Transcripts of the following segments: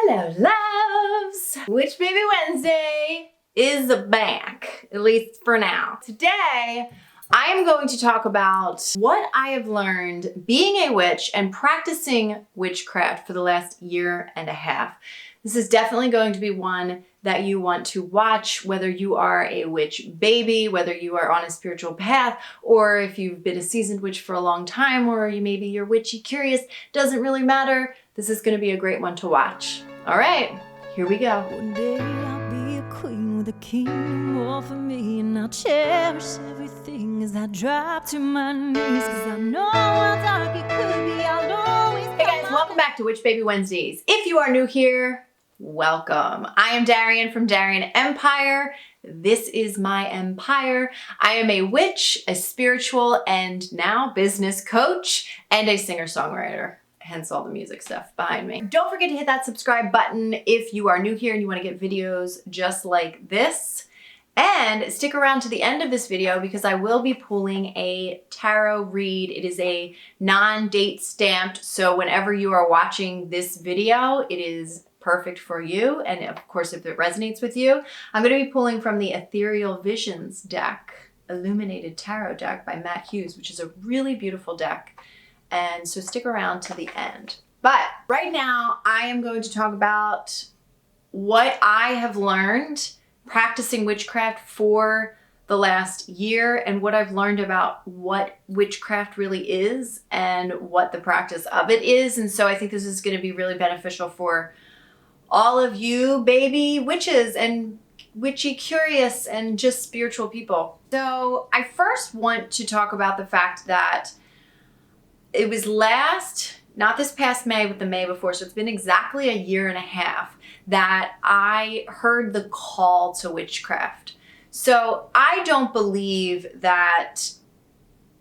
Hello, loves! Witch Baby Wednesday is back, at least for now. Today, I am going to talk about what I have learned being a witch and practicing witchcraft for the last year and a half. This is definitely going to be one that you want to watch, whether you are a witch baby, whether you are on a spiritual path, or if you've been a seasoned witch for a long time, or maybe you're witchy curious, doesn't really matter. This is going to be a great one to watch. All right, here we go. One day I'll be a queen with a kingdom all for me, and I'll cherish everything as I drop to my knees, cause I know how dark it could be. I'll always. Hey guys, welcome back to Witch Baby Wednesdays. If you are new here, welcome. I am Darian from Darian Empire. This is my empire. I am a witch, a spiritual, and now business coach, and a singer-songwriter. Hence all the music stuff behind me. Don't forget to hit that subscribe button if you are new here and you want to get videos just like this. And stick around to the end of this video because I will be pulling a tarot read. It is a non-date stamped, so whenever you are watching this video, it is perfect for you. And of course, if it resonates with you, I'm going to be pulling from the Ethereal Visions deck, Illuminated Tarot deck by Matt Hughes, which is a really beautiful deck. And so stick around to the end. But right now, I am going to talk about what I have learned practicing witchcraft for the last year and what I've learned about what witchcraft really is and what the practice of it is. And so I think this is going to be really beneficial for all of you baby witches and witchy curious and just spiritual people. So I first want to talk about the fact that it was not this past May, but the May before, so it's been exactly a year and a half that I heard the call to witchcraft. So I don't believe that,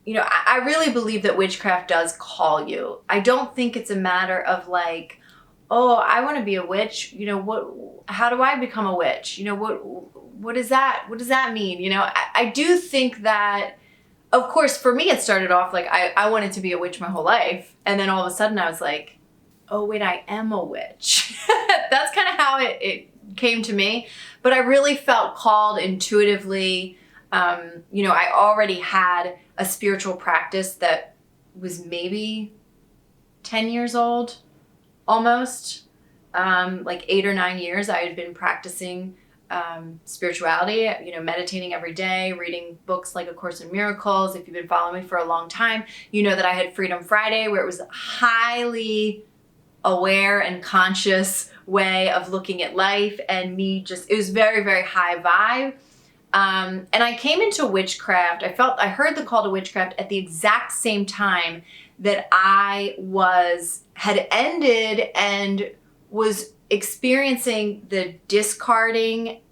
I really believe that witchcraft does call you. I don't think it's a matter of like, oh, I want to be a witch. How do I become a witch? What does that mean? I do think that, of course, for me, it started off like I wanted to be a witch my whole life. And then all of a sudden I was like, oh, wait, I am a witch. That's kind of how it came to me. But I really felt called intuitively. I already had a spiritual practice that was maybe 10 years old, almost. Like 8 or 9 years I had been practicing spirituality, meditating every day, reading books like A Course in Miracles. If you've been following me for a long time, you know that I had Freedom Friday, where it was a highly aware and conscious way of looking at life, and it was very, very high vibe. And I came into witchcraft. I heard the call to witchcraft at the exact same time that I had ended and was experiencing the discarding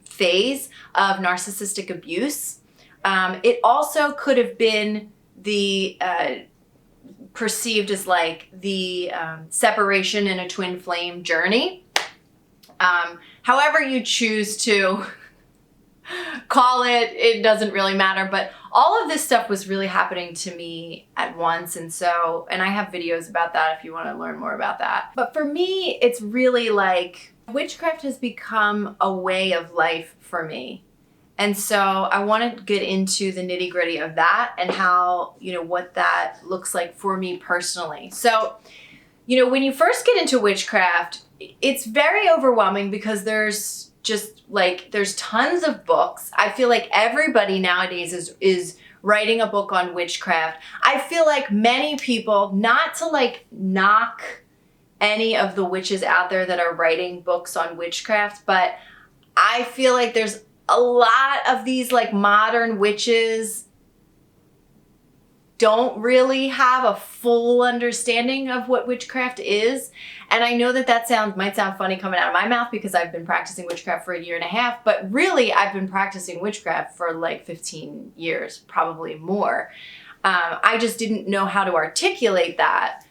phase of narcissistic abuse. It also could have been the perceived as like the separation in a twin flame journey. However you choose to call it, it doesn't really matter, but all of this stuff was really happening to me at once. And I have videos about that if you want to learn more about that. But for me, it's really like witchcraft has become a way of life for me. And so I want to get into the nitty gritty of that and how, what that looks like for me personally. So, when you first get into witchcraft, it's very overwhelming because there's tons of books. I feel like everybody nowadays is writing a book on witchcraft. I feel like many people, not to like knock any of the witches out there that are writing books on witchcraft, but I feel like there's a lot of these like modern witches don't really have a full understanding of what witchcraft is. And I know that might sound funny coming out of my mouth because I've been practicing witchcraft for a year and a half, but really I've been practicing witchcraft for like 15 years, probably more. I just didn't know how to articulate that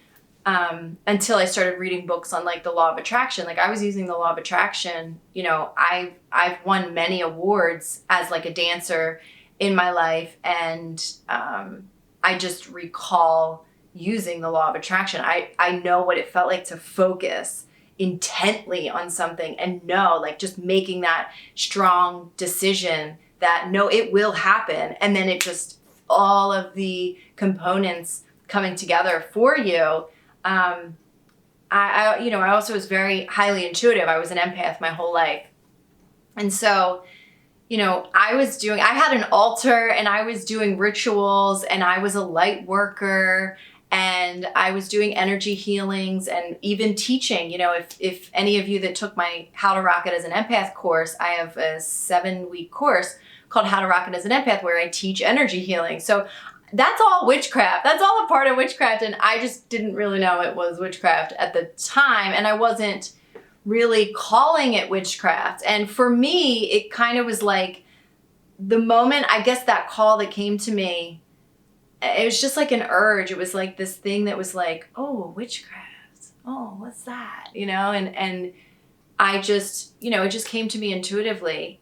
until I started reading books on like the law of attraction. Like I was using the law of attraction, I've won many awards as like a dancer in my life. And I just recall using the law of attraction. I know what it felt like to focus intently on something and know, like, just making that strong decision that no, it will happen. And then it just, all of the components coming together for you. I also was very highly intuitive. I was an empath my whole life. And so, I had an altar and I was doing rituals and I was a light worker and I was doing energy healings and even teaching. If any of you that took my How to Rock It as an Empath course, I have a 7-week course called How to Rock It as an Empath where I teach energy healing. So that's all witchcraft. That's all a part of witchcraft. And I just didn't really know it was witchcraft at the time. And I wasn't really calling it witchcraft. And for me, it kind of was like the moment, I guess, that call that came to me, it was just like an urge. It was like this thing that was like, oh, witchcraft. Oh, what's that? And I just, it just came to me intuitively.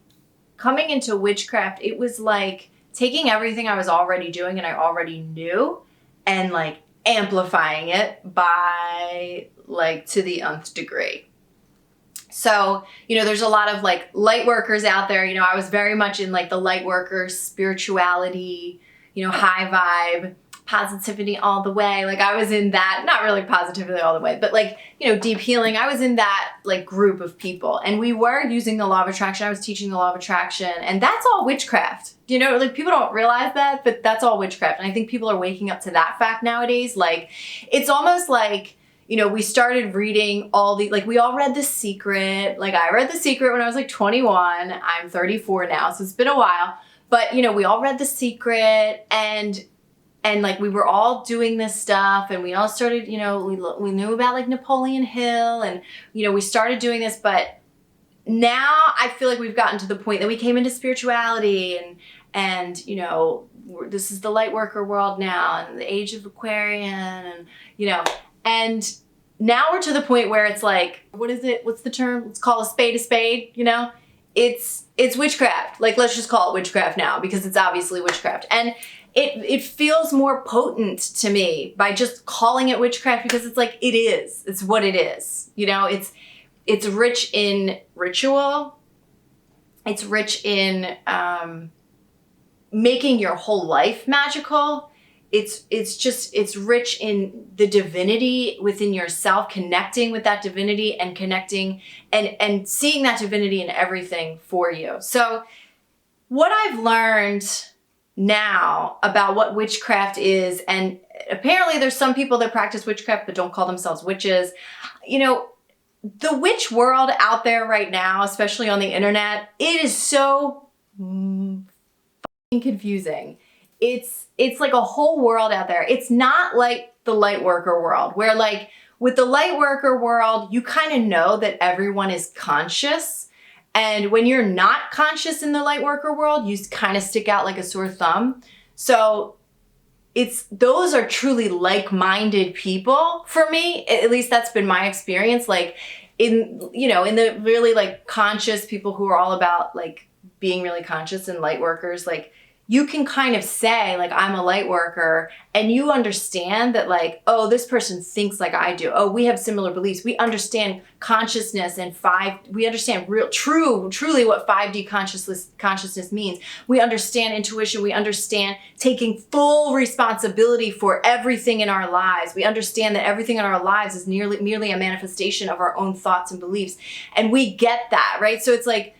Coming into witchcraft, it was like taking everything I was already doing and I already knew and like amplifying it by like to the nth degree. So, there's a lot of like light workers out there. I was very much in like the light worker spirituality, high vibe, positivity all the way. Like I was in that, not really positivity all the way, but like, deep healing. I was in that like group of people and we were using the law of attraction. I was teaching the law of attraction and that's all witchcraft. Like people don't realize that, but that's all witchcraft. And I think people are waking up to that fact nowadays. Like it's almost like, we started reading we all read The Secret. Like I read The Secret when I was like 21. I'm 34 now, so it's been a while. But, we all read The Secret and like we were all doing this stuff and we all started, we knew about like Napoleon Hill and, we started doing this. But now I feel like we've gotten to the point that we came into spirituality and this is the light worker world now and the age of Aquarian and, and now we're to the point where it's like, what is it? What's the term? Let's call a spade, it's witchcraft. Like, let's just call it witchcraft now because it's obviously witchcraft. And it feels more potent to me by just calling it witchcraft because it's like, it is, it's what it is. It's rich in ritual. It's rich in, making your whole life magical. It's rich in the divinity within yourself, connecting with that divinity and connecting and seeing that divinity in everything for you. So what I've learned now about what witchcraft is, and apparently there's some people that practice witchcraft but don't call themselves witches. The witch world out there right now, especially on the internet, it is so confusing. It's like a whole world out there. It's not like the light worker world where like with the light worker world, you kind of know that everyone is conscious. And when you're not conscious in the light worker world, you kind of stick out like a sore thumb. So those are truly like-minded people for me. At least that's been my experience. Like in the really like conscious people who are all about like being really conscious and light workers, like you can kind of say like, I'm a light worker and you understand that like, oh, this person thinks like I do. Oh, we have similar beliefs. We understand consciousness and we understand truly what 5D consciousness means. We understand intuition. We understand taking full responsibility for everything in our lives. We understand that everything in our lives is merely a manifestation of our own thoughts and beliefs. And we get that, right? So it's like,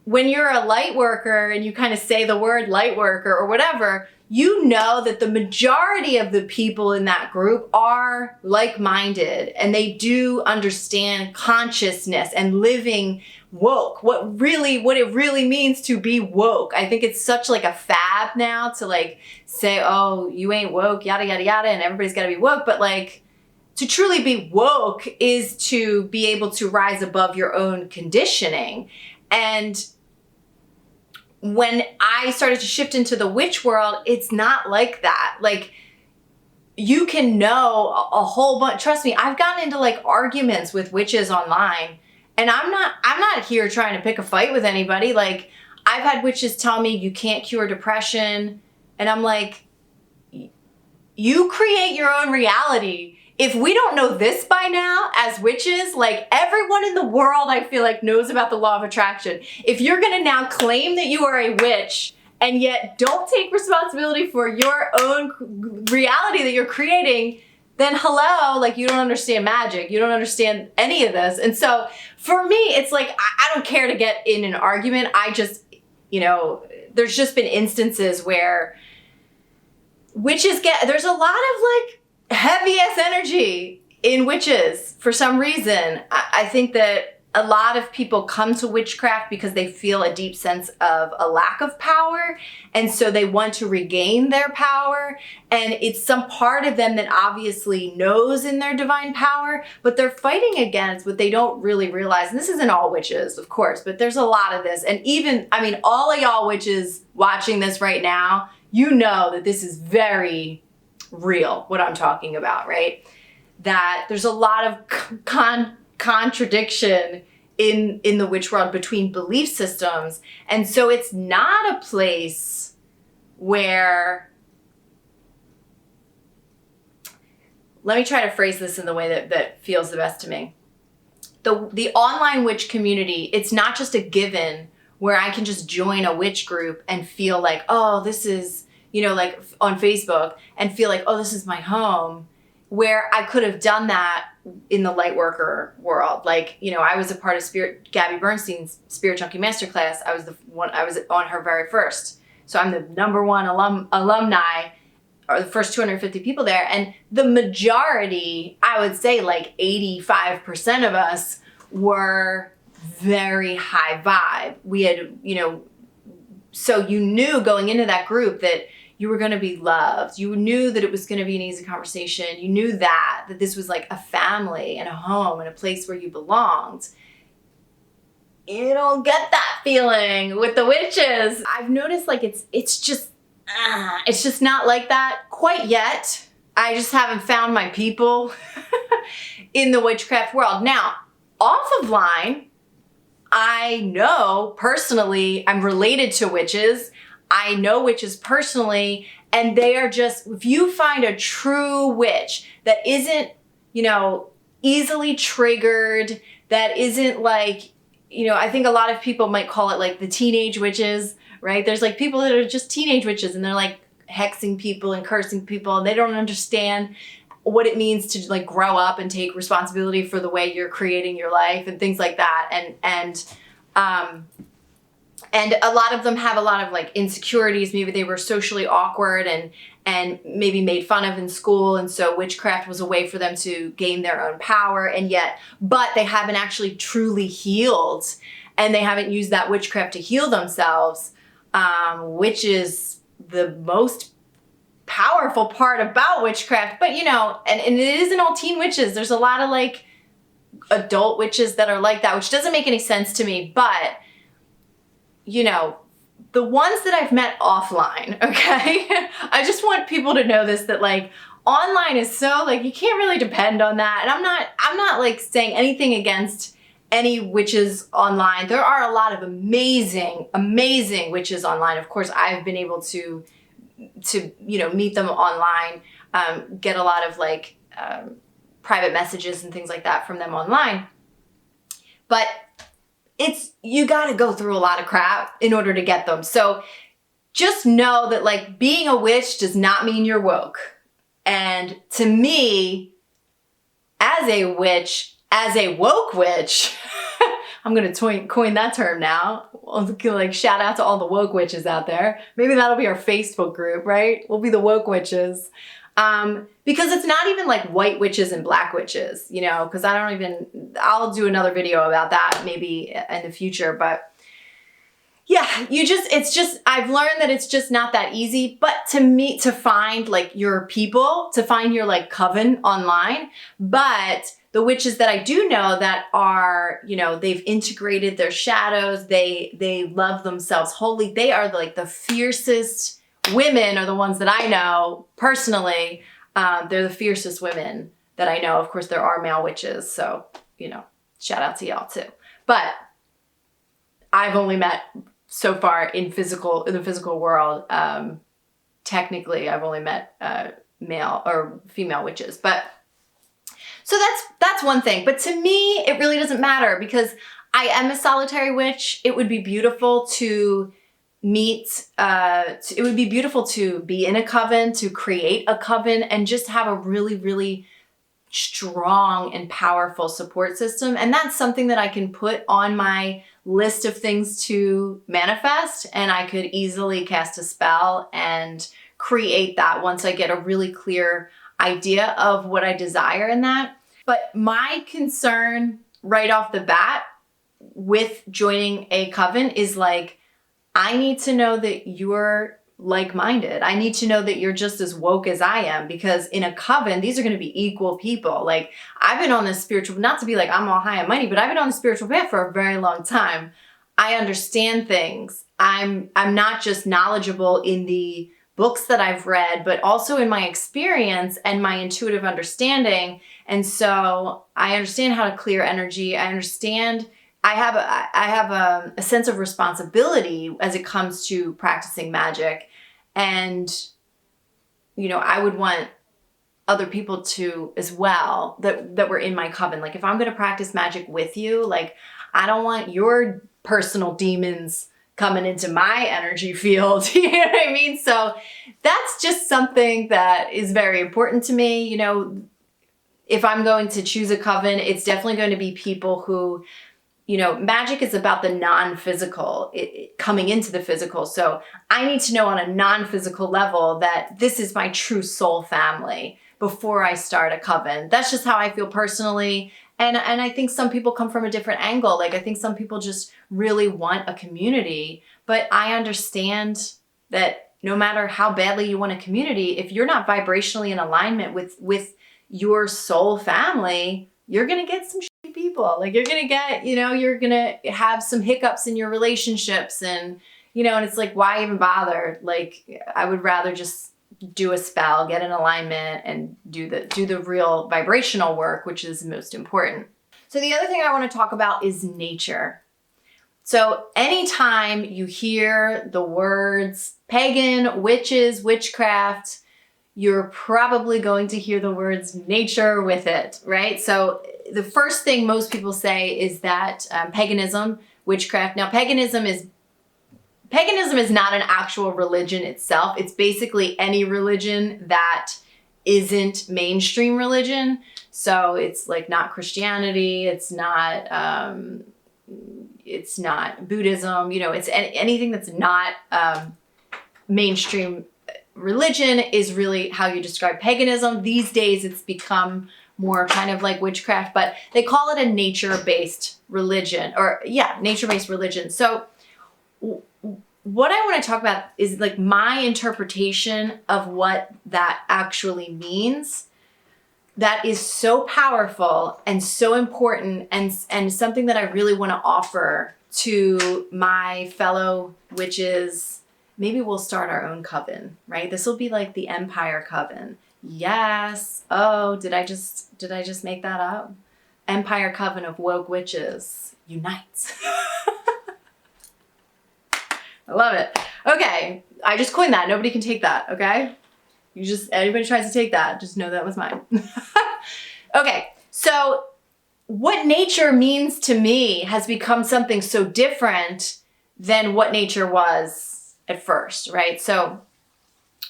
when you're a light worker and you kind of say the word light worker or whatever, you know that the majority of the people in that group are like-minded and they do understand consciousness and living woke, what it really means to be woke. I think it's such like a fad now to like say, oh, you ain't woke, yada, yada, yada, and everybody's got to be woke. But like to truly be woke is to be able to rise above your own conditioning. And when I started to shift into the witch world, it's not like that. Like you can know a whole bunch. Trust me, I've gotten into like arguments with witches online and I'm not here trying to pick a fight with anybody. Like I've had witches tell me you can't cure depression. And I'm like, you create your own reality. If we don't know this by now as witches, like everyone in the world, I feel like knows about the law of attraction. If you're gonna now claim that you are a witch and yet don't take responsibility for your own reality that you're creating, then hello, like you don't understand magic. You don't understand any of this. And so for me, it's like, I don't care to get in an argument. I just, there's just been instances where witches there's a lot of like heavy ass energy in witches for some reason. I think that a lot of people come to witchcraft because they feel a deep sense of a lack of power. And so they want to regain their power. And it's some part of them that obviously knows in their divine power, but they're fighting against what they don't really realize. And this isn't all witches, of course, but there's a lot of this. And even, all of y'all witches watching this right now, you know that this is very real, what I'm talking about, right? That there's a lot of contradiction in the witch world between belief systems. And so it's not a place where, let me try to phrase this in the way that feels the best to me. The online witch community, it's not just a given where I can just join a witch group and feel like, oh, this is, like on Facebook, and feel like, oh, this is my home, where I could have done that in the light worker world. Like, I was a part of Gabby Bernstein's Spirit Junkie Masterclass. I was on her very first. So I'm the number one alumni, or the first 250 people there. And the majority, I would say like 85% of us were very high vibe. We had, so you knew going into that group that you were going to be loved. You knew that it was going to be an easy conversation. You knew that this was like a family and a home and a place where you belonged. You don't get that feeling with the witches. I've noticed like it's just not like that quite yet. I just haven't found my people in the witchcraft world. Now, off of line, I know personally, I'm related to witches. I know witches personally, and they are just, if you find a true witch that isn't, easily triggered, that isn't like, I think a lot of people might call it like the teenage witches, right? There's like people that are just teenage witches and they're like hexing people and cursing people, and they don't understand what it means to like grow up and take responsibility for the way you're creating your life and things like that. And a lot of them have a lot of like insecurities. Maybe they were socially awkward and maybe made fun of in school. And so witchcraft was a way for them to gain their own power. But they haven't actually truly healed, and they haven't used that witchcraft to heal themselves, which is the most powerful part about witchcraft. But, and it isn't all teen witches. There's a lot of like adult witches that are like that, which doesn't make any sense to me. But the ones that I've met offline, okay? I just want people to know this, that like online is so like, you can't really depend on that. And I'm not like saying anything against any witches online. There are a lot of amazing, amazing witches online. Of course, I've been able to meet them online, get a lot of like private messages and things like that from them online. But you got to go through a lot of crap in order to get them. So just know that like being a witch does not mean you're woke. And to me, as a witch, as a woke witch, I'm going to coin that term now. Like shout out to all the woke witches out there. Maybe that'll be our Facebook group, right? We'll be the woke witches. Because it's not even like white witches and black witches, because I'll do another video about that maybe in the future. But yeah, I've learned that it's just not that easy. But to find like your people, to find your like coven online. But the witches that I do know that are, they've integrated their shadows, they love themselves wholly. They are like the fiercest women, are the ones that I know personally. They're the fiercest women that I know. Of course, there are male witches, so, shout out to y'all too. But I've only met so far in the physical world. Technically, I've only met male or female witches. But so that's one thing. But to me, it really doesn't matter because I am a solitary witch. It would be beautiful to meet, it would be beautiful to be in a coven, to create a coven, and just have a really, really strong and powerful support system. And that's something that I can put on my list of things to manifest, and I could easily cast a spell and create that once I get a really clear idea of what I desire in that. But my concern right off the bat with joining a coven is like, I need to know that you're like-minded. I need to know that you're just as woke as I am, because in a coven, these are going to be equal people. Like, I've been on this spiritual, not to be like I'm all high and mighty, but I've been on the spiritual path for a very long time. I understand things. I'm not just knowledgeable in the books that I've read, but also in my experience and my intuitive understanding. And so I understand how to clear energy. I understand I have a sense of responsibility as it comes to practicing magic. And, you know, I would want other people to as well that were in my coven. Like, if I'm going to practice magic with you, like, I don't want your personal demons coming into my energy field. You know what I mean? So that's just something that is very important to me. You know, if I'm going to choose a coven, it's definitely going to be people who, you know, magic is about the non-physical, it coming into the physical. So I need to know on a non-physical level that this is my true soul family before I start a coven. That's just how I feel personally. And I think some people come from a different angle. Like, I think some people just really want a community, but I understand that no matter how badly you want a community, if you're not vibrationally in alignment with your soul family, you're going to get some shitty people. Like, you're going to get, you know, you're going to have some hiccups in your relationships, and, you know, and it's like, why even bother? Like, I would rather just do a spell, get in alignment, and do the real vibrational work, which is most important. So the other thing I want to talk about is nature. So anytime you hear the words pagan, witches, witchcraft, you're probably going to hear the words nature with it, right? So the first thing most people say is that paganism, witchcraft. Now, paganism is not an actual religion itself. It's basically any religion that isn't mainstream religion. So it's like not Christianity. It's not Buddhism. You know, it's anything that's not mainstream religion is really how you describe paganism. These days, it's become more kind of like witchcraft, but they call it a nature-based religion, nature-based religion. So what I want to talk about is like my interpretation of what that actually means. That is so powerful and so important, and something that I really want to offer to my fellow witches. Maybe we'll start our own coven, right? This will be like the Empire Coven. Yes. Oh, did I just make that up? Empire Coven of Woke Witches unites. I love it. Okay, I just coined that. Nobody can take that, okay? Anybody tries to take that, just know that was mine. Okay, so what nature means to me has become something so different than what nature was at first, right? So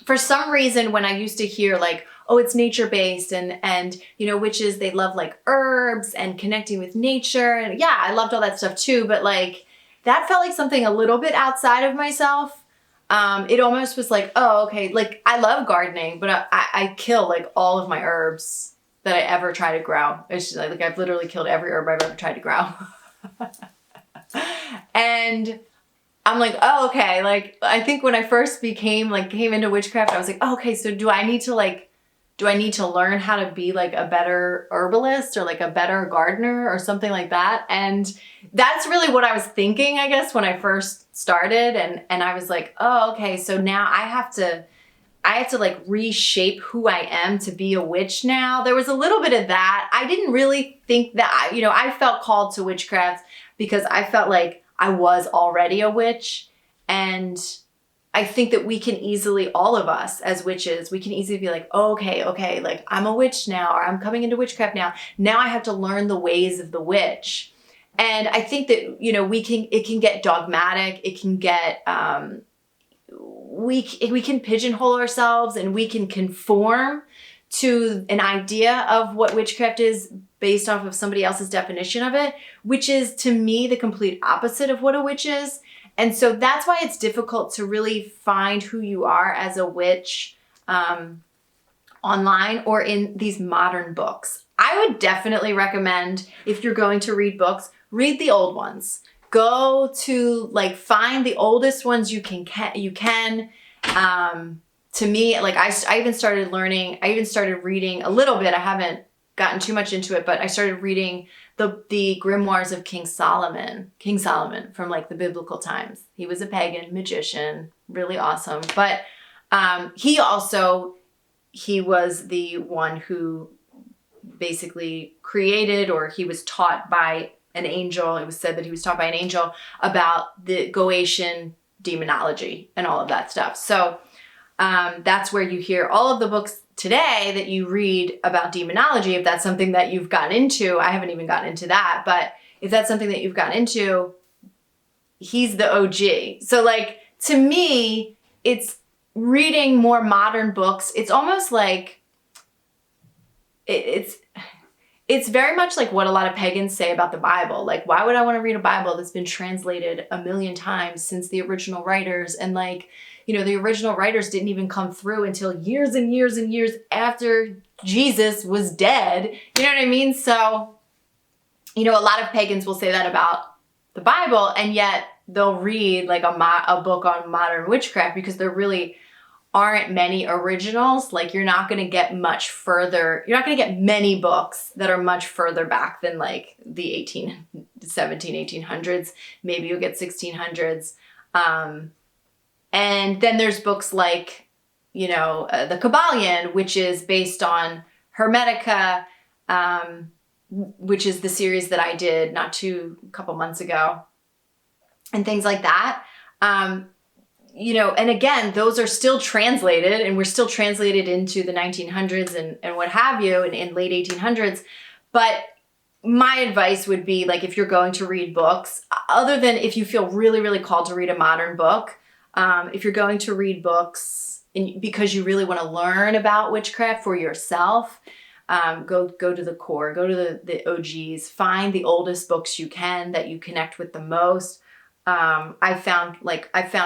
for some reason, when I used to hear like, oh, it's nature-based, and you know, witches, they love like herbs and connecting with nature, and yeah, I loved all that stuff too, but like, that felt like something a little bit outside of myself. It almost was like, oh, okay, like I love gardening, but I kill like all of my herbs that I ever try to grow. It's just like I've literally killed every herb I've ever tried to grow. And I'm like, oh, okay. Like, I think when I first came into witchcraft, I was like, oh, okay, so do I need to learn how to be like a better herbalist or like a better gardener or something like that? And that's really what I was thinking, I guess, when I first started. And I was like, oh, okay, so now I have to like reshape who I am to be a witch now. There was a little bit of that. I didn't really think that, you know, I felt called to witchcraft because I felt like I was already a witch, and I think that we can easily, all of us as witches, we can easily be like, oh, okay, like I'm a witch now, or I'm coming into witchcraft now. Now I have to learn the ways of the witch. And I think that, it can get dogmatic. It can get, we can pigeonhole ourselves, and we can conform to an idea of what witchcraft is based off of somebody else's definition of it, which is, to me, the complete opposite of what a witch is. And so that's why it's difficult to really find who you are as a witch online or in these modern books. I would definitely recommend, if you're going to read books, read the old ones. Go to find the oldest ones you can. To me, I even started reading a little bit. I haven't gotten too much into it, but I started reading the grimoires of King Solomon from the biblical times. He was a pagan magician, really awesome. But he was the one who basically created, or he was taught by an angel. It was said that he was taught by an angel about the Goetian demonology and all of that stuff. So that's where you hear all of the books today that you read about demonology. If that's something that you've gotten into, I haven't even gotten into that, but if that's something that you've gotten into, he's the OG. So to me, it's reading more modern books. It's almost like it's very much like what a lot of pagans say about the Bible. Why would I want to read a Bible that's been translated 1,000,000 times since the original writers? And the original writers didn't even come through until years and years and years after Jesus was dead. You know what I mean? So, a lot of pagans will say that about the Bible, and yet they'll read a book on modern witchcraft, because there really aren't many originals. You're not going to get much further. You're not going to get many books that are much further back than the 1800s. Maybe you'll get 1600s. And then there's books the Kabbalion, which is based on Hermetica, which is the series that I did a couple months ago, and things like that. And again, those are still translated, and we're still translated into the 1900s and what have you, and in late 1800s. But my advice would be, if you're going to read books, other than if you feel really, really called to read a modern book, if you're going to read books because you really want to learn about witchcraft for yourself, go to the core, go to the OGs, find the oldest books you can that you connect with the most. I found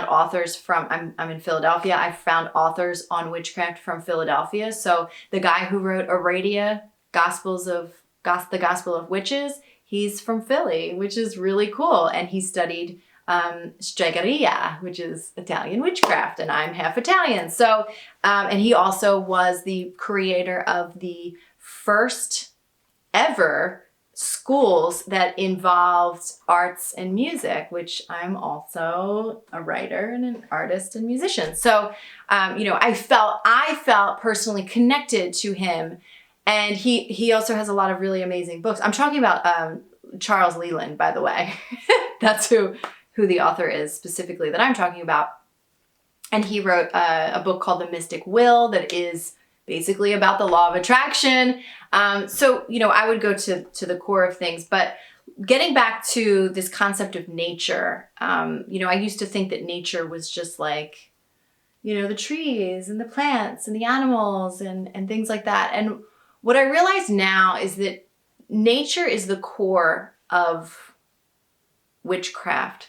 authors from, I'm in Philadelphia. I found authors on witchcraft from Philadelphia. So the guy who wrote Aradia, the Gospel of Witches, he's from Philly, which is really cool. And he studied Stregheria, which is Italian witchcraft, and I'm half Italian. So, and he also was the creator of the first ever schools that involved arts and music, which I'm also a writer and an artist and musician. So, I felt personally connected to him, and he also has a lot of really amazing books. I'm talking about Charles Leland, by the way. That's who the author is specifically that I'm talking about. And he wrote a book called The Mystic Will that is basically about the law of attraction. So, I would go to the core of things. But getting back to this concept of nature, I used to think that nature was just the trees and the plants and the animals and things like that. And what I realize now is that nature is the core of witchcraft.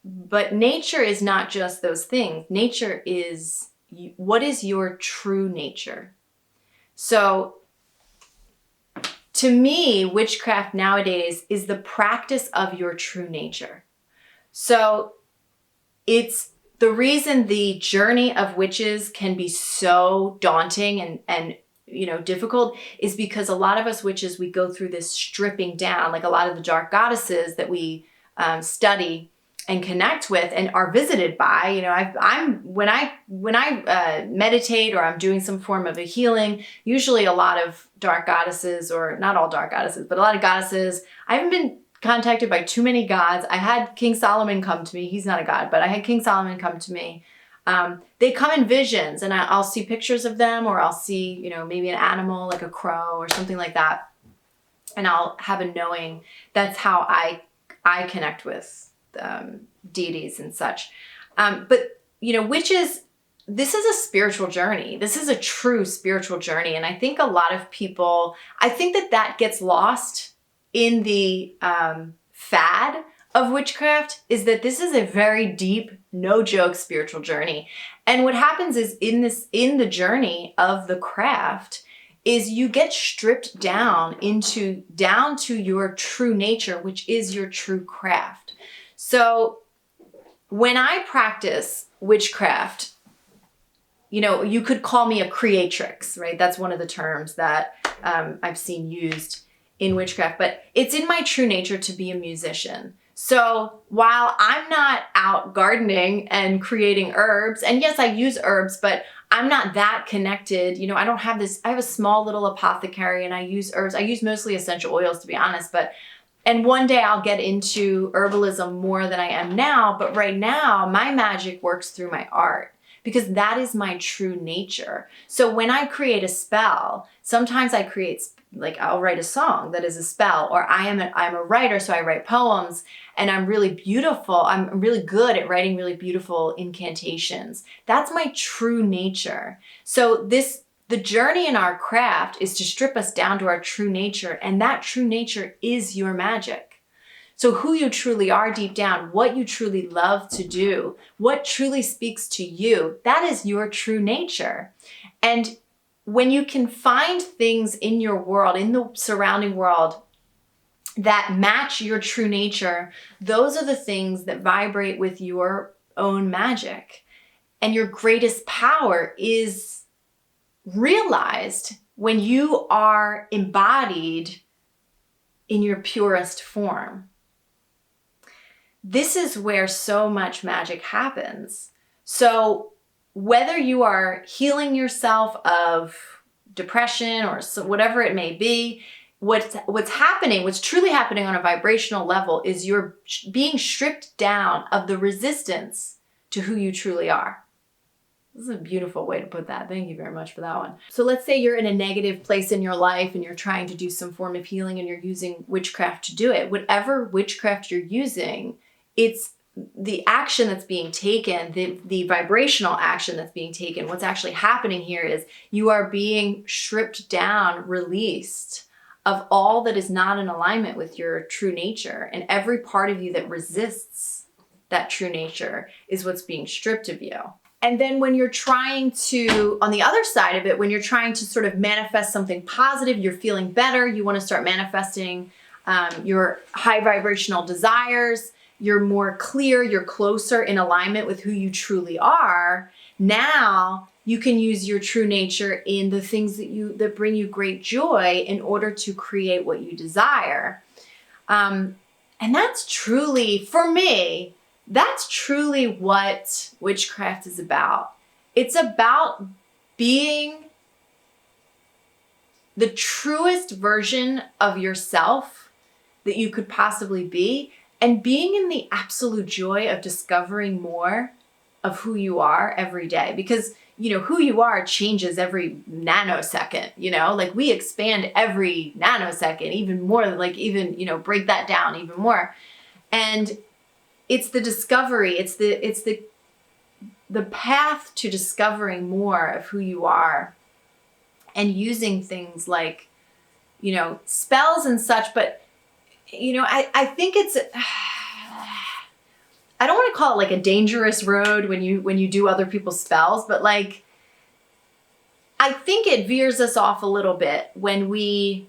But nature is not just those things. Nature is, what is your true nature? So to me, witchcraft nowadays is the practice of your true nature. So it's the reason the journey of witches can be so daunting and difficult is because a lot of us witches, we go through this stripping down, like a lot of the dark goddesses that we study and connect with and are visited by. When I meditate or I'm doing some form of a healing, usually a lot of dark goddesses, or not all dark goddesses, but a lot of goddesses. I haven't been contacted by too many gods. I had King Solomon come to me. He's not a god, but I had King Solomon come to me They come in visions, and I'll see pictures of them, or I'll see, you know, maybe an animal like a crow or something like that. And I'll have a knowing. That's how I connect with deities and such. But, you know, this is a spiritual journey. This is a true spiritual journey. And I think a lot of people, I think that gets lost in the fad of witchcraft, is that this is a very deep, no joke spiritual journey. And what happens is in the journey of the craft is you get stripped down to your true nature, which is your true craft. So when I practice witchcraft, you know, you could call me a creatrix, right? That's one of the terms that I've seen used in witchcraft, but it's in my true nature to be a musician. So while I'm not out gardening and creating herbs, and yes, I use herbs, but I'm not that connected. You know, I have a small little apothecary and I use herbs. I use mostly essential oils, to be honest, and one day I'll get into herbalism more than I am now. But right now, my magic works through my art, because that is my true nature. So when I create a spell, sometimes I'll write a song that is a spell, or I'm a writer, so I write poems, and I'm really beautiful. I'm really good at writing really beautiful incantations. That's my true nature. So the journey in our craft is to strip us down to our true nature, and that true nature is your magic. So who you truly are deep down, what you truly love to do, what truly speaks to you, that is your true nature. And when you can find things in your world, in the surrounding world, that match your true nature, those are the things that vibrate with your own magic. And your greatest power is realized when you are embodied in your purest form. This is where so much magic happens. So whether you are healing yourself of depression or whatever it may be, what's happening, what's truly happening on a vibrational level, is you're being stripped down of the resistance to who you truly are. This is a beautiful way to put that. Thank you very much for that one. So let's say you're in a negative place in your life and you're trying to do some form of healing and you're using witchcraft to do it. Whatever witchcraft you're using, it's the action that's being taken, the vibrational action that's being taken. What's actually happening here is you are being stripped down, released of all that is not in alignment with your true nature. And every part of you that resists that true nature is what's being stripped of you. And then when you're trying to, on the other side of it, when you're trying to sort of manifest something positive, you're feeling better, you want to start manifesting your high vibrational desires, you're more clear, you're closer in alignment with who you truly are. Now you can use your true nature in the things that bring you great joy in order to create what you desire. And that's truly, for me, that's truly what witchcraft is about. It's about being the truest version of yourself that you could possibly be, and being in the absolute joy of discovering more of who you are every day. Because, you know, who you are changes every nanosecond, you know, like we expand every nanosecond, even more, like even, you know, break that down even more. And it's the discovery, it's the path to discovering more of who you are, and using things like, you know, spells and such. But, you know, I think it's, I don't want to call it like a dangerous road when you do other people's spells, but like, I think it veers us off a little bit when we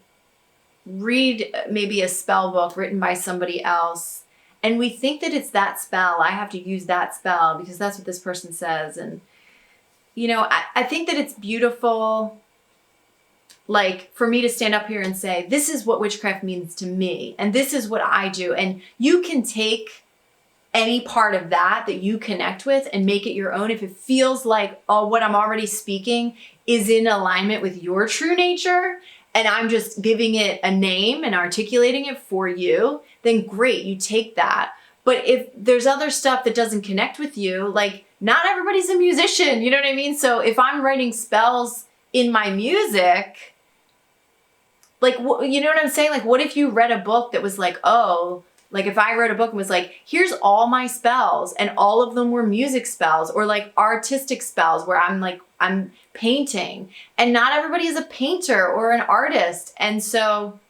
read maybe a spell book written by somebody else, and we think that it's that spell. I have to use that spell because that's what this person says. And, you know, I think that it's beautiful, like, for me to stand up here and say, this is what witchcraft means to me, and this is what I do. And you can take any part of that you connect with and make it your own. If it feels like, oh, what I'm already speaking is in alignment with your true nature, and I'm just giving it a name and articulating it for you, then great, you take that. But if there's other stuff that doesn't connect with you, like, not everybody's a musician, you know what I mean? So if I'm writing spells in my music, like, you know what I'm saying? Like, what if you read a book that was like, oh, like if I wrote a book and was like, here's all my spells and all of them were music spells or like artistic spells where I'm painting, and not everybody is a painter or an artist. And so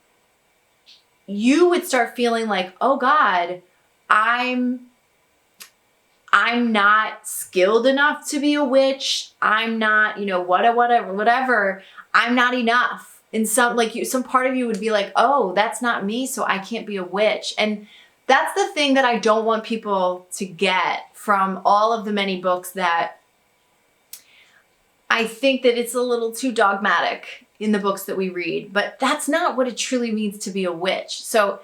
you would start feeling like, oh God, I'm not skilled enough to be a witch. I'm not, you know, whatever. I'm not enough. And some part of you would be like, oh, that's not me, so I can't be a witch. And that's the thing that I don't want people to get from all of the many books, that I think that it's a little too dogmatic in the books that we read, but that's not what it truly means to be a witch. So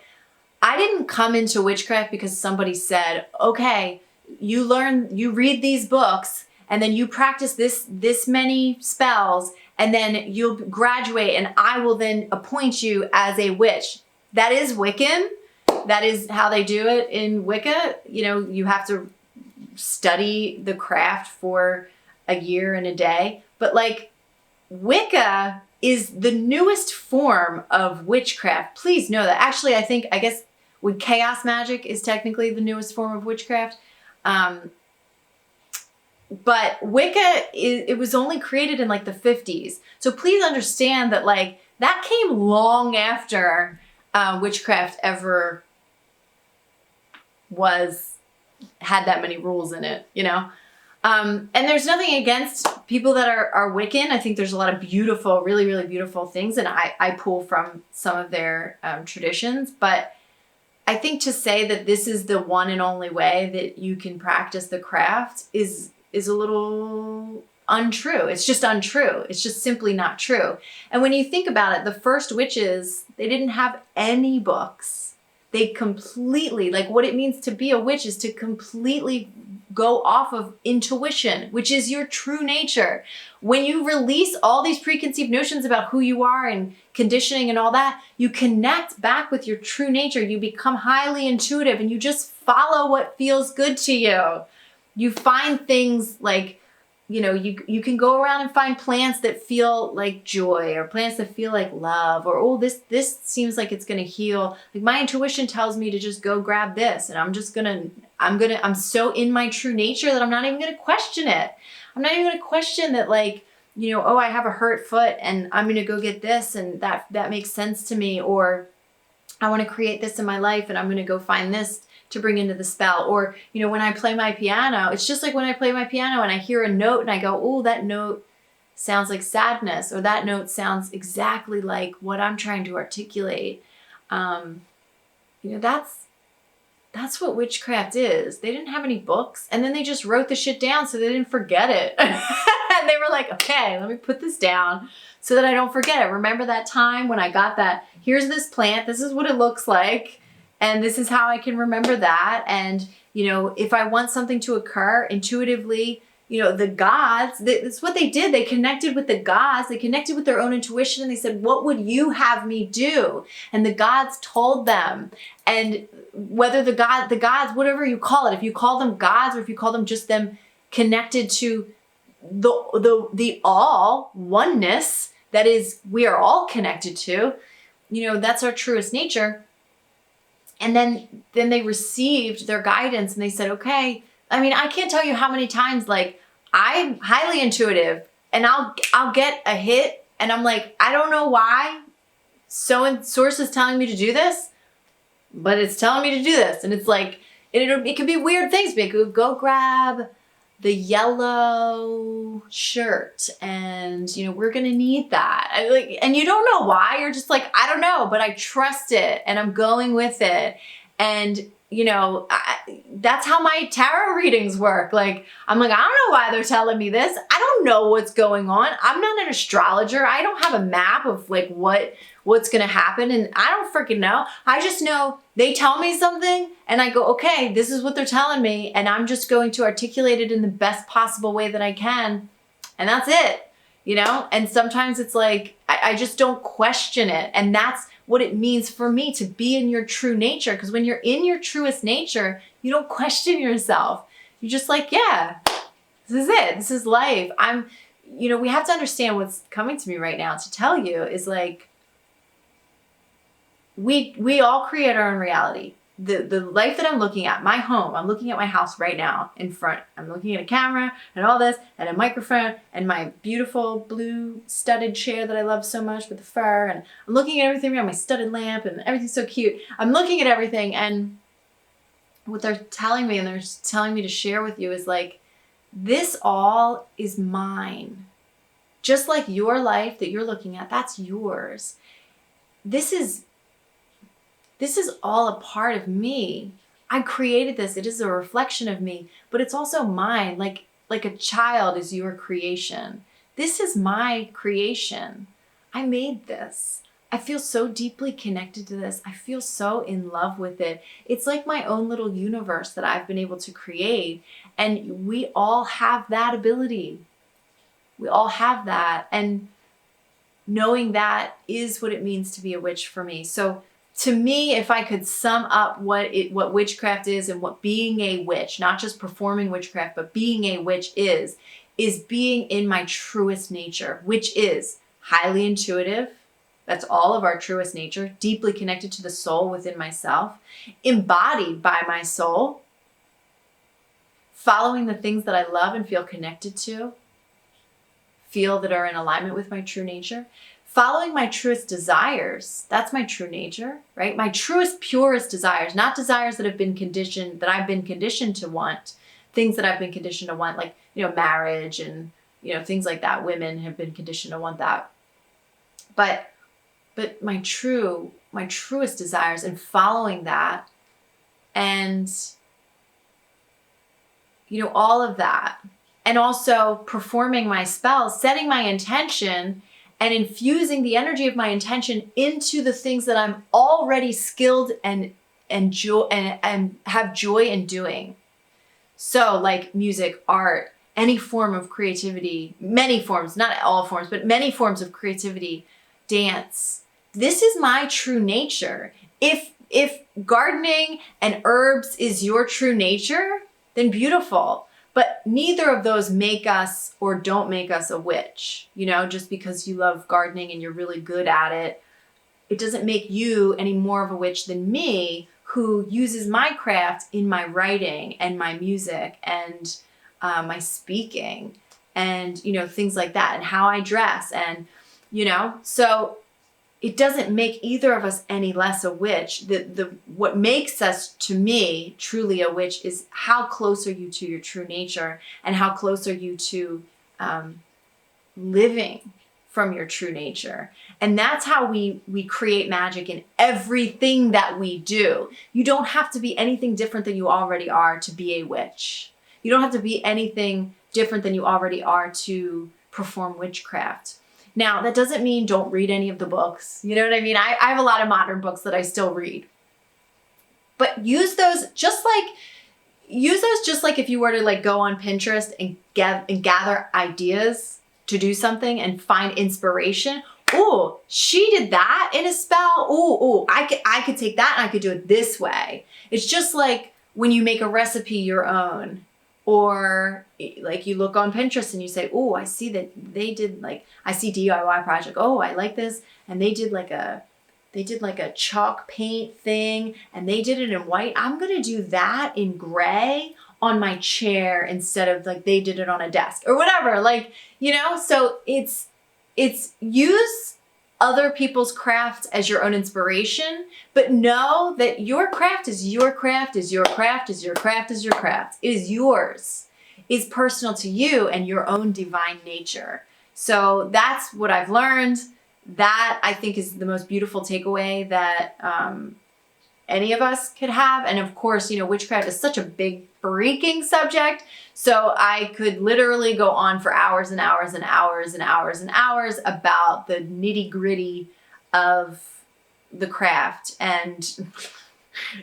I didn't come into witchcraft because somebody said, okay, you read these books and then you practice this many spells and then you'll graduate and I will then appoint you as a witch. That is Wiccan. That is how they do it in Wicca. You know, you have to study the craft for a year and a day. But like, Wicca is the newest form of witchcraft. Please know that. Actually, I guess with chaos magic is technically the newest form of witchcraft. But Wicca, it was only created in like the 50s. So please understand that like that came long after witchcraft ever had that many rules in it, you know? And there's nothing against people that are Wiccan. I think there's a lot of beautiful, really, really beautiful things. And I pull from some of their traditions. But I think to say that this is the one and only way that you can practice the craft is a little untrue. It's just untrue. It's just simply not true. And when you think about it, the first witches, they didn't have any books. They completely, like what it means to be a witch is to completely go off of intuition, which is your true nature. When you release all these preconceived notions about who you are and conditioning and all that, you connect back with your true nature. You become highly intuitive and you just follow what feels good to you. You find things like, you know, you can go around and find plants that feel like joy or plants that feel like love, or, oh, this seems like it's going to heal. Like my intuition tells me to just go grab this, and I'm so in my true nature that I'm not even going to question it. I'm not even going to question that, like, you know, oh, I have a hurt foot and I'm going to go get this and that makes sense to me. Or I want to create this in my life and I'm going to go find this to bring into the spell. Or, you know, when I play my piano, it's just like when I play my piano and I hear a note and I go, oh, that note sounds like sadness, or that note sounds exactly like what I'm trying to articulate. You know, that's what witchcraft is. They didn't have any books, and then they just wrote the shit down so they didn't forget it. And they were like, okay, let me put this down so that I don't forget it. Remember that time when I got that? Here's this plant. This is what it looks like. And this is how I can remember that. And, you know, if I want something to occur intuitively, you know, the gods, that's what they did. They connected with the gods. They connected with their own intuition. And they said, what would you have me do? And the gods told them. And whether the gods, whatever you call it, if you call them gods or if you call them just them connected to the all oneness, that is, we are all connected to, you know, that's our truest nature. And then they received their guidance and they said, okay, I mean, I can't tell you how many times, like, I'm highly intuitive and I'll get a hit and I'm like, I don't know why source is telling me to do this, but it's telling me to do this. And it's like, it could be weird things. But go grab the yellow shirt and, you know, we're going to need that. And you don't know why. You're just like, I don't know, but I trust it and I'm going with it. And, you know, that's how my tarot readings work. Like, I'm like, I don't know why they're telling me this. I don't know what's going on. I'm not an astrologer. I don't have a map of like what's going to happen. And I don't freaking know. I just know they tell me something and I go, okay, this is what they're telling me. And I'm just going to articulate it in the best possible way that I can. And that's it, you know? And sometimes it's like, I just don't question it. And that's what it means for me to be in your true nature. Because when you're in your truest nature, you don't question yourself. You're just like, yeah, This is it. This is life. We have to understand what's coming to me right now to tell you is like, we all create our own reality. The life that I'm looking at, my home, I'm looking at my house right now in front. I'm looking at a camera and all this and a microphone and my beautiful blue studded chair that I love so much with the fur. And I'm looking at everything around my studded lamp and everything's so cute. I'm looking at everything, and what they're telling me and they're telling me to share with you is like, this all is mine. Just like your life that you're looking at, that's yours. This is all a part of me. I created this. It is a reflection of me, but it's also mine. Like a child is your creation. This is my creation. I made this. I feel so deeply connected to this. I feel so in love with it. It's like my own little universe that I've been able to create. And we all have that ability. We all have that. And knowing that is what it means to be a witch for me. So to me, if I could sum up what witchcraft is and what being a witch, not just performing witchcraft, but being a witch is being in my truest nature, which is highly intuitive. That's all of our truest nature, deeply connected to the soul within myself, embodied by my soul, following the things that I love and feel connected to, feel that are in alignment with my true nature. Following my truest desires, that's my true nature, right? My truest, purest desires, not desires that I've been conditioned to want, things that I've been conditioned to want, like, marriage and, things like that. Women have been conditioned to want that. But my truest desires, and following that, and, all of that, and also performing my spells, setting my intention, and infusing the energy of my intention into the things that I'm already skilled and have joy in doing. So like music, art, any form of creativity, many forms, not all forms, but many forms of creativity, dance. This is my true nature. If gardening and herbs is your true nature, then beautiful. But neither of those make us or don't make us a witch. Just because you love gardening and you're really good at it, it doesn't make you any more of a witch than me, who uses my craft in my writing and my music and my speaking and, things like that, and how I dress. And, so it doesn't make either of us any less a witch. What makes us, to me, truly a witch is how close are you to your true nature, and how close are you to living from your true nature. And that's how we create magic in everything that we do. You don't have to be anything different than you already are to be a witch. You don't have to be anything different than you already are to perform witchcraft. Now, that doesn't mean don't read any of the books. You know what I mean? I have a lot of modern books that I still read. But use those just like if you were to like go on Pinterest and gather ideas to do something and find inspiration. Oh, she did that in a spell. Oh, I could take that and I could do it this way. It's just like when you make a recipe your own. Or like you look on Pinterest and you say, oh, I see that they did I see DIY project. Oh, I like this. And they did like a chalk paint thing and they did it in white. I'm going to do that in gray on my chair instead of like they did it on a desk or whatever. So it's use other people's craft as your own inspiration, but know that your craft is your craft is your craft is your craft is your craft. It is yours. It's personal to you and your own divine nature. So that's what I've learned. That I think is the most beautiful takeaway that any of us could have. And of course, witchcraft is such a big freaking subject. So I could literally go on for hours and hours and hours and hours and hours about the nitty gritty of the craft. And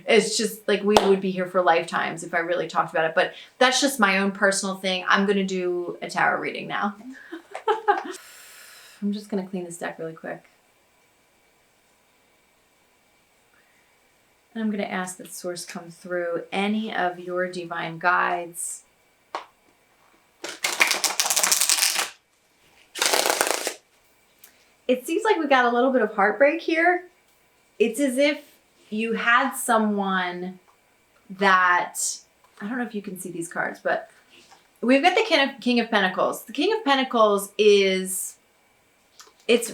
it's just like we would be here for lifetimes if I really talked about it. But that's just my own personal thing. I'm going to do a tarot reading now. I'm just going to clean this deck really quick. And I'm going to ask that Source come through any of your divine guides it seems like we got a little bit of heartbreak here. It's as if you had someone that, I don't know if you can see these cards, but we've got the King of Pentacles. The King of Pentacles it's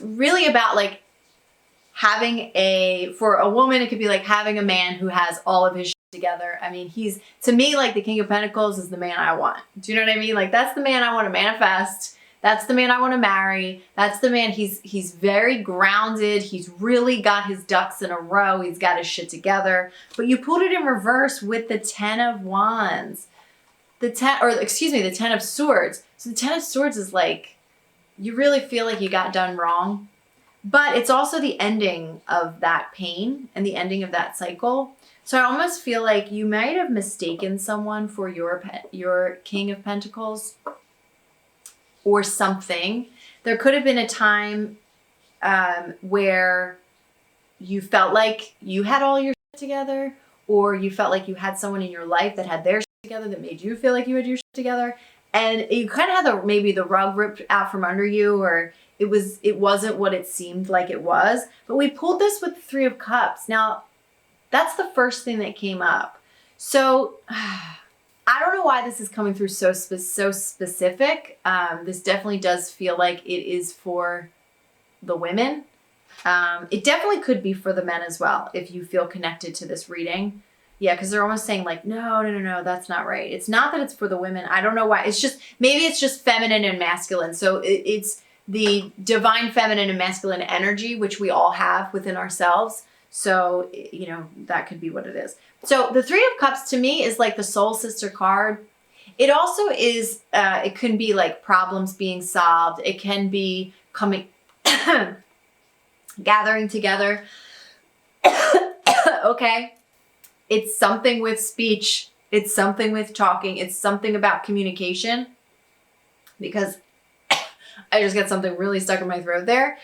really about like having for a woman, it could be like having a man who has all of his shit together. I mean, to me, like the King of Pentacles is the man I want. Do you know what I mean? Like that's the man I want to manifest. That's the man I want to marry. That's the man, he's very grounded. He's really got his ducks in a row. He's got his shit together. But you pulled it in reverse with the 10 of Wands. The 10 of Swords. So the 10 of Swords is like, you really feel like you got done wrong. But it's also the ending of that pain and the ending of that cycle. So I almost feel like you might have mistaken someone for your King of Pentacles or something. There could have been a time where you felt like you had all your shit together, or you felt like you had someone in your life that had their shit together that made you feel like you had your shit together. And you kind of had maybe the rug ripped out from under you, or it wasn't what it seemed like it was. But we pulled this with the 3 of Cups. Now, that's the first thing that came up. So I don't know why this is coming through so specific. This definitely does feel like it is for the women. It definitely could be for the men as well, if you feel connected to this reading. Yeah, because they're almost saying like, no, that's not right. It's not that it's for the women. I don't know why. Maybe it's just feminine and masculine. So it's the divine feminine and masculine energy, which we all have within ourselves. So, that could be what it is. So the 3 of Cups to me is like the soul sister card. It also is, it can be like problems being solved. It can be coming, gathering together. Okay. It's something with speech. It's something with talking. It's something about communication, because I just got something really stuck in my throat there.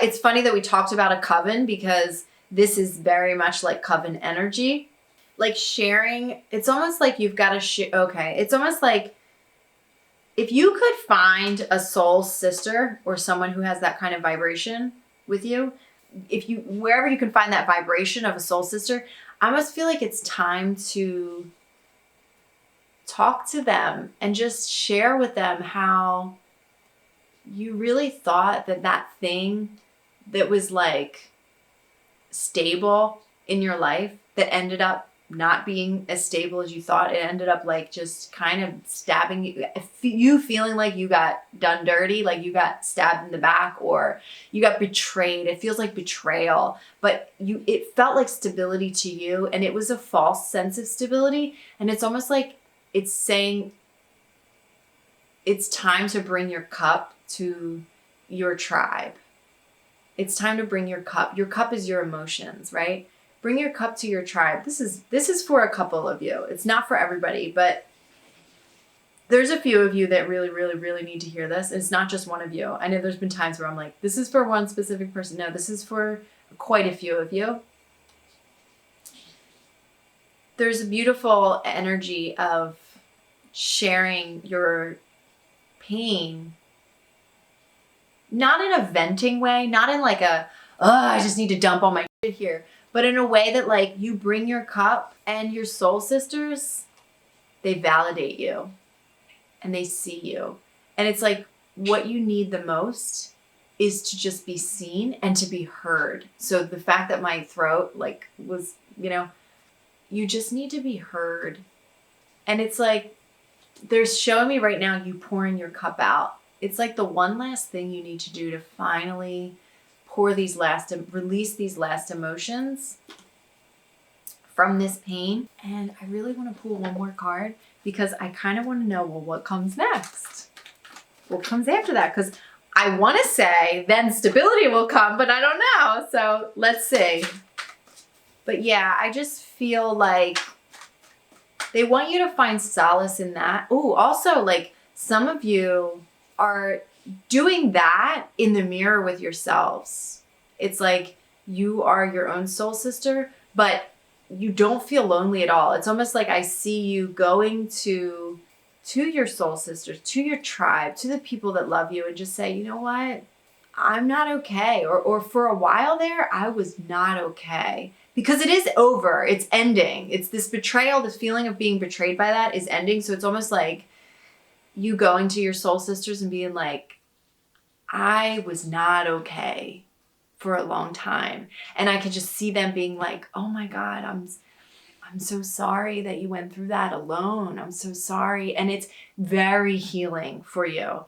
It's funny that we talked about a coven, because this is very much like coven energy. Like sharing, it's almost like you've got to share. Okay. It's almost like if you could find a soul sister or someone who has that kind of vibration with you, wherever you can find that vibration of a soul sister, I almost feel like it's time to talk to them and just share with them how you really thought that thing that was like stable in your life that ended up not being as stable as you thought. It ended up like just kind of stabbing you feeling like you got done dirty, like you got stabbed in the back, or you got betrayed. It feels like betrayal, but it felt like stability to you, and it was a false sense of stability. And it's almost like it's saying it's time to bring your cup to your tribe. It's time to bring your cup. Your cup is your emotions, right? Bring your cup to your tribe. This is for a couple of you. It's not for everybody, but there's a few of you that really, really, really need to hear this. It's not just one of you. I know there's been times where I'm like, this is for one specific person. No, this is for quite a few of you. There's a beautiful energy of sharing your pain, not in a venting way, not in like I just need to dump all my shit here, but in a way that like you bring your cup, and your soul sisters, they validate you and they see you. And it's like what you need the most is to just be seen and to be heard. So the fact that my throat like was, you just need to be heard. And it's like, they're showing me right now you pouring your cup out. It's like the one last thing you need to do to finally release these last emotions from this pain. And I really want to pull one more card, because I kind of want to know, well, what comes next? What comes after that? Because I want to say then stability will come, but I don't know. So let's see. But yeah, I just feel like they want you to find solace in that. Oh, also like some of you are doing that in the mirror with yourselves. It's like you are your own soul sister, but you don't feel lonely at all. It's almost like I see you going to your soul sisters, to your tribe, to the people that love you, and just say, you know what? I'm not okay. Or for a while there, I was not okay. Because it is over. It's ending. It's this betrayal, this feeling of being betrayed by that is ending. So it's almost like you going to your soul sisters and being like, I was not okay for a long time. And I could just see them being like, oh my God, I'm so sorry that you went through that alone. I'm so sorry. And it's very healing for you.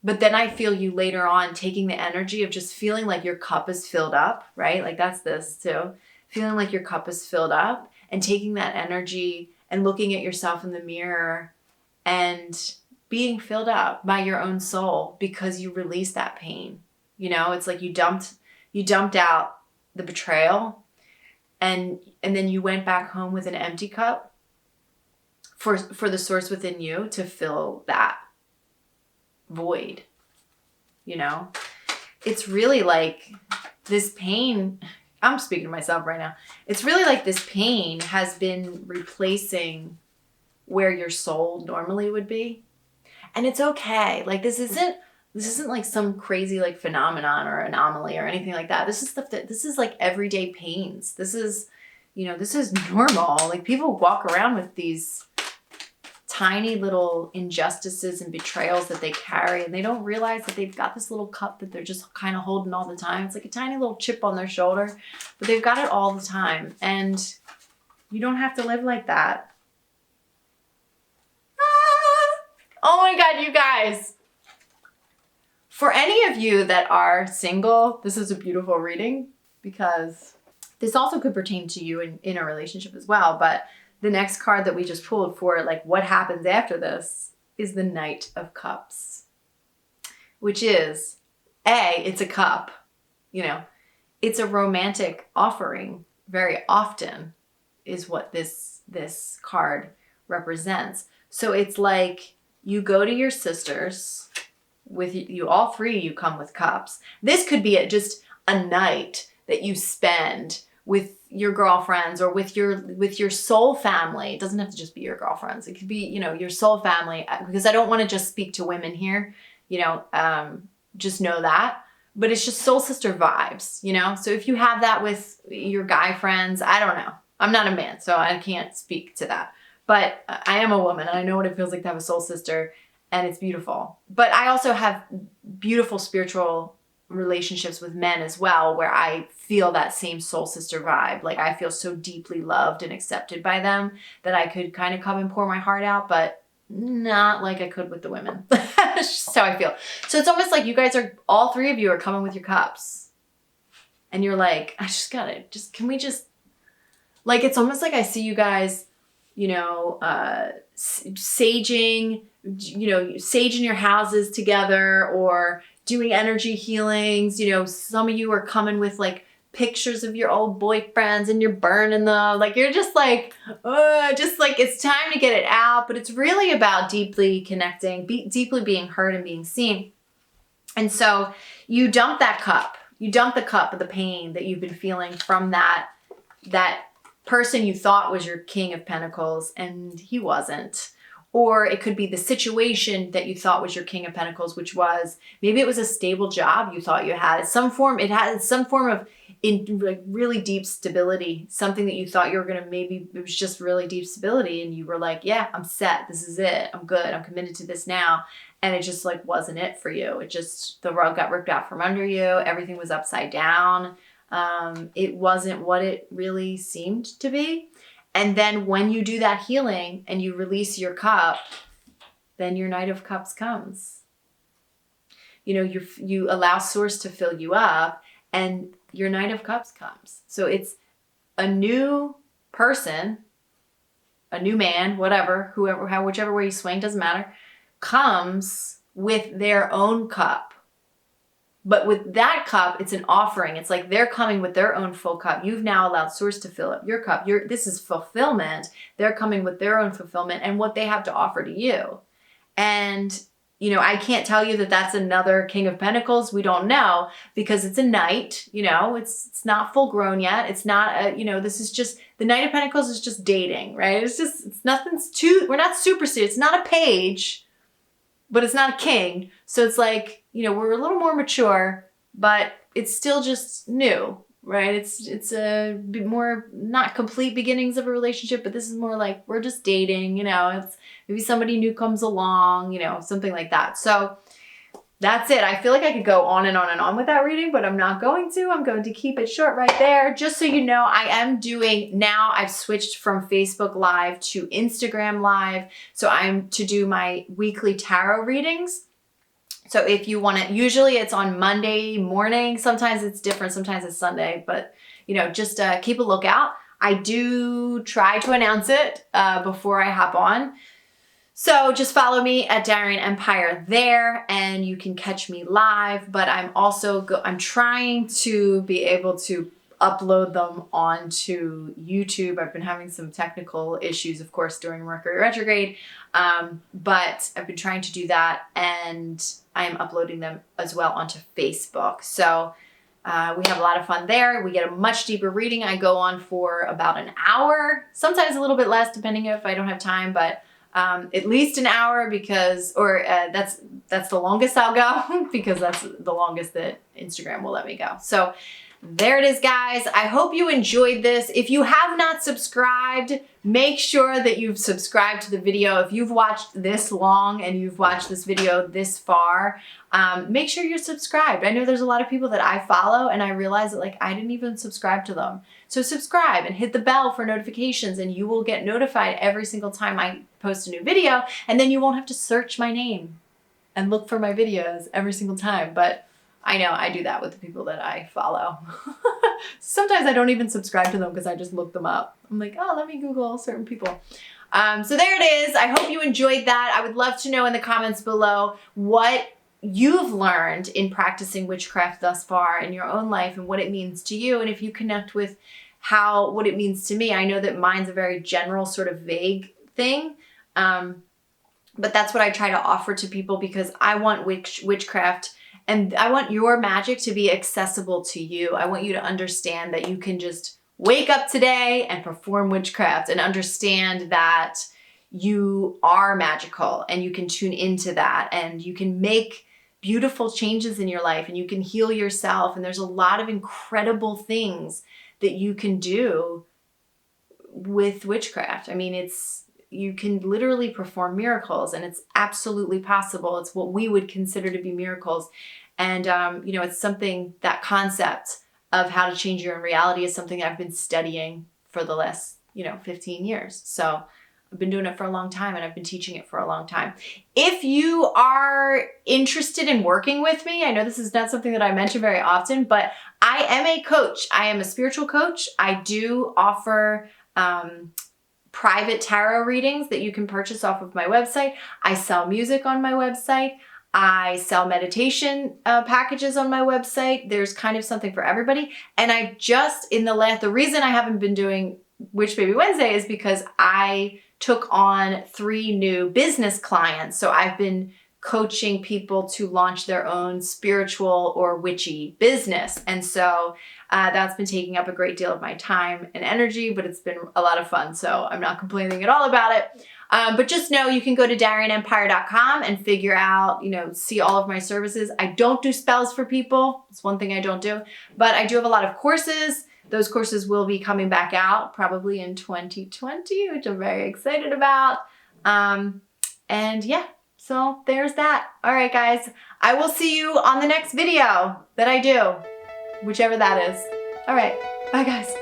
But then I feel you later on taking the energy of just feeling like your cup is filled up, right? Like that's this too. Feeling like your cup is filled up and taking that energy and looking at yourself in the mirror and being filled up by your own soul because you released that pain. You know, it's like you dumped out the betrayal and then you went back home with an empty cup for the source within you to fill that void. You know, it's really like this pain. I'm speaking to myself right now. It's really like this pain has been replacing where your soul normally would be. And it's okay. Like this isn't like some crazy like phenomenon or anomaly or anything like that. This is stuff this is like everyday pains. This is normal. Like people walk around with these tiny little injustices and betrayals that they carry, and they don't realize that they've got this little cup that they're just kind of holding all the time. It's like a tiny little chip on their shoulder, but they've got it all the time. And you don't have to live like that. Oh my God, you guys. For any of you that are single, this is a beautiful reading because this also could pertain to you in a relationship as well. But the next card that we just pulled for like what happens after this is the Knight of Cups, which is it's a cup, you know, it's a romantic offering very often is what this card represents. So it's like you go to your sisters with you, all three, you come with cups. This could be just a night that you spend with your girlfriends or with your soul family. It doesn't have to just be your girlfriends. It could be, you know, your soul family, because I don't want to just speak to women here, you know, just know that, but it's just soul sister vibes, you know? So if you have that with your guy friends, I don't know. I'm not a man, so I can't speak to that, but I am a woman and I know what it feels like to have a soul sister, and it's beautiful. But I also have beautiful spiritual relationships with men as well, where I feel that same soul sister vibe. Like I feel so deeply loved and accepted by them that I could kind of come and pour my heart out, but not like I could with the women. That's just how I feel. So it's almost like you guys are, all three of you are coming with your cups and you're like, can we just, like, it's almost like I see you guys, you know, saging your houses together or doing energy healings. You know, some of you are coming with like pictures of your old boyfriends and you're burning them. Like you're just like it's time to get it out. But it's really about deeply connecting, deeply being heard and being seen. And so you dump that cup. You dump the cup of the pain that you've been feeling from that person you thought was your King of Pentacles and he wasn't. Or it could be the situation that you thought was your King of Pentacles, which was, maybe it was a stable job you thought you had. It had some form of like really deep stability, something that you thought you were going to, maybe it was just really deep stability. And you were like, yeah, I'm set. This is it. I'm good. I'm committed to this now. And it just like wasn't it for you. It just, the rug got ripped out from under you. Everything was upside down. It wasn't what it really seemed to be. And then when you do that healing and you release your cup, then your Knight of Cups comes. You know, you allow Source to fill you up and your Knight of Cups comes. So it's a new person, a new man, whatever, whichever way you swing, doesn't matter, comes with their own cup. But with that cup, it's an offering. It's like they're coming with their own full cup. You've now allowed Source to fill up your cup. This is fulfillment. They're coming with their own fulfillment and what they have to offer to you. And, you know, I can't tell you that that's another King of Pentacles. We don't know because it's a knight, you know, it's not full grown yet. It's not, this is just, the Knight of Pentacles is just dating, right? We're not super serious. It's not a page, but it's not a king. So it's like, you know, we're a little more mature but it's still just new, right? It's a bit more, not complete beginnings of a relationship, but this is more like we're just dating, it's maybe somebody new comes along, something like that. So that's it. I feel like I could go on and on and on with that reading, but I'm not going to. I'm going to keep it short right there. Just so you know, I am doing, now I've switched from Facebook Live to Instagram Live. So I'm to do my weekly tarot readings. So if you want to, usually it's on Monday morning. Sometimes it's different. Sometimes it's Sunday, but just keep a lookout. I do try to announce it before I hop on. So just follow me at Darien Empire there, and you can catch me live, but I'm also, I'm trying to be able to upload them onto YouTube. I've been having some technical issues, of course, during Mercury retrograde, but I've been trying to do that, and I'm uploading them as well onto Facebook. So we have a lot of fun there. We get a much deeper reading. I go on for about an hour, sometimes a little bit less, depending if I don't have time, but at least an hour, because, or that's the longest I'll go because that's the longest that Instagram will let me go. So there it is, guys. I hope you enjoyed this. If you have not subscribed, make sure that you've subscribed to the video. If you've watched this long and you've watched this video this far, make sure you're subscribed. I know there's a lot of people that I follow, and I realize that I didn't even subscribe to them. So subscribe and hit the bell for notifications, and you will get notified every single time I post a new video, and then you won't have to search my name and look for my videos every single time. But I know I do that with the people that I follow. Sometimes I don't even subscribe to them because I just look them up. I'm like, oh, let me Google certain people. So there it is. I hope you enjoyed that. I would love to know in the comments below what you've learned in practicing witchcraft thus far in your own life and what it means to you. And if you connect with what it means to me, I know that mine's a very general sort of vague thing. But that's what I try to offer to people, because I want witchcraft, and I want your magic to be accessible to you. I want you to understand that you can just wake up today and perform witchcraft and understand that you are magical, and you can tune into that, and you can make beautiful changes in your life, and you can heal yourself. And there's a lot of incredible things that you can do with witchcraft. I mean, you can literally perform miracles, and it's absolutely possible. It's what we would consider to be miracles. And, it's something, that concept of how to change your own reality is something I've been studying for the last, 15 years. So I've been doing it for a long time, and I've been teaching it for a long time. If you are interested in working with me, I know this is not something that I mention very often, but I am a coach. I am a spiritual coach. I do offer private tarot readings that you can purchase off of my website. I sell music on my website. I sell meditation packages on my website. There's kind of something for everybody. And I just, the reason I haven't been doing Witch Baby Wednesday is because I took on 3 new business clients. So I've been coaching people to launch their own spiritual or witchy business. And so that's been taking up a great deal of my time and energy, but it's been a lot of fun. So I'm not complaining at all about it. But just know you can go to DarienEmpire.com and figure out, see all of my services. I don't do spells for people. It's one thing I don't do, but I do have a lot of courses. Those courses will be coming back out probably in 2020, which I'm very excited about. And yeah, so there's that. All right, guys, I will see you on the next video that I do, whichever that is. All right, bye guys.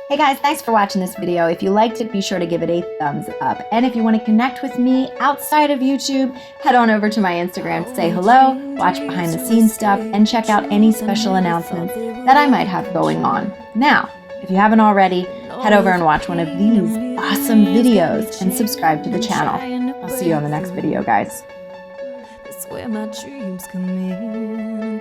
Hey guys, thanks for watching this video. If you liked it, be sure to give it a thumbs up. And if you want to connect with me outside of YouTube, head on over to my Instagram to say hello, watch behind the scenes stuff, and check out any special announcements that I might have going on. Now, if you haven't already, head over and watch one of these awesome videos and subscribe to the channel. I'll see you on the next video, guys. That's where my dreams come in.